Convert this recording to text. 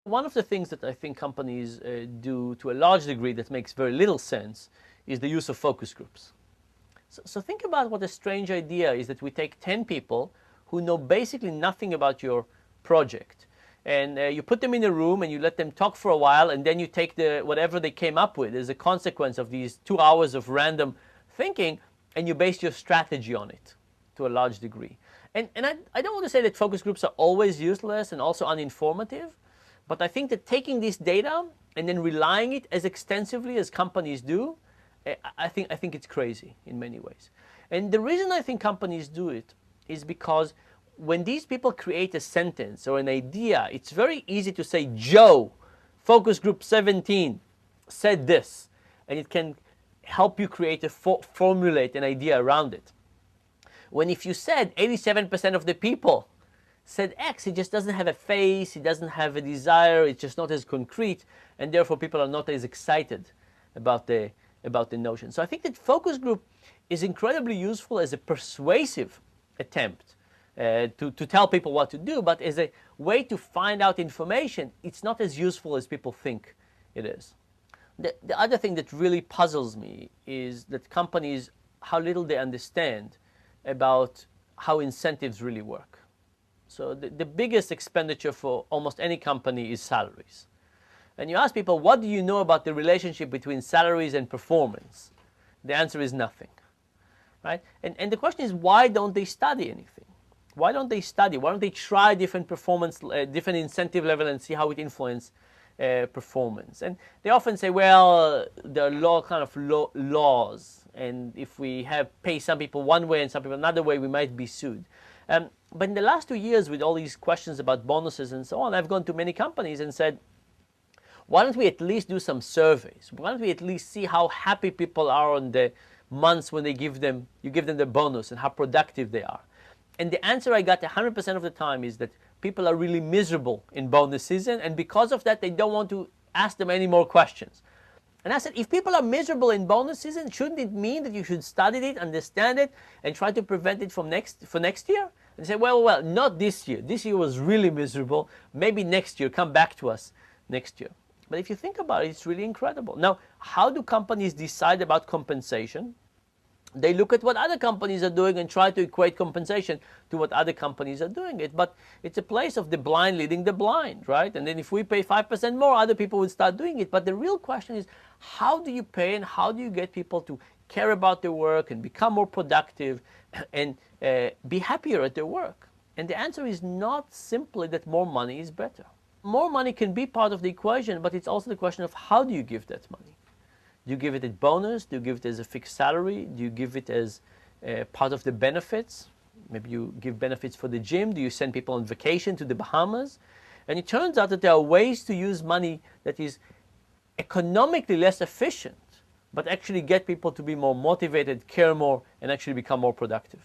One of the things that I think companies do to a large degree that makes very little sense is the use of focus groups. So think about what a strange idea is that we take 10 people who know basically nothing about your project, and you put them in a room and you let them talk for a while, and then you take whatever they came up with as a consequence of these 2 hours of random thinking, and you base your strategy on it to a large degree. And I don't want to say that focus groups are always useless and also uninformative, but I think that taking this data and then relying it as extensively as companies do, I think it's crazy in many ways. And the reason I think companies do it is because when these people create a sentence or an idea, it's very easy to say, Joe, focus group 17, said this, and it can help you create formulate an idea around it. When if you said 87% of the people said X, it just doesn't have a face, it doesn't have a desire, it's just not as concrete, and therefore people are not as excited about the notion. So I think that focus group is incredibly useful as a persuasive attempt to tell people what to do, but as a way to find out information, it's not as useful as people think it is. The other thing that really puzzles me is that companies, how little they understand about how incentives really work. So the biggest expenditure for almost any company is salaries. And you ask people, what do you know about the relationship between salaries and performance? The answer is nothing, right? And the question is, why don't they study anything? Why don't they study? Why don't they try different performance, different incentive level and see how it influences performance? And they often say, well, there are laws, and if we pay some people one way and some people another way, we might be sued. But in the last 2 years, with all these questions about bonuses and so on, I've gone to many companies and said, why don't we at least do some surveys? Why don't we at least see how happy people are on the months when you give them the bonus and how productive they are? And the answer I got 100% of the time is that people are really miserable in bonus season, and because of that, they don't want to ask them any more questions. And I said, if people are miserable in bonus season, shouldn't it mean that you should study it, understand it, and try to prevent it for next year? And they say, well, not this year. This year was really miserable. Maybe next year, come back to us next year. But if you think about it, it's really incredible. Now, how do companies decide about compensation? They look at what other companies are doing and try to equate compensation to what other companies are doing it. But it's a place of the blind leading the blind, right? And then if we pay 5% more, other people would start doing it. But the real question is, how do you pay and how do you get people to care about their work and become more productive and be happier at their work? And the answer is not simply that more money is better. More money can be part of the equation, but it's also the question of how do you give that money? Do you give it as bonus? Do you give it as a fixed salary? Do you give it as part of the benefits? Maybe you give benefits for the gym. Do you send people on vacation to the Bahamas? And it turns out that there are ways to use money that is economically less efficient, but actually get people to be more motivated, care more, and actually become more productive.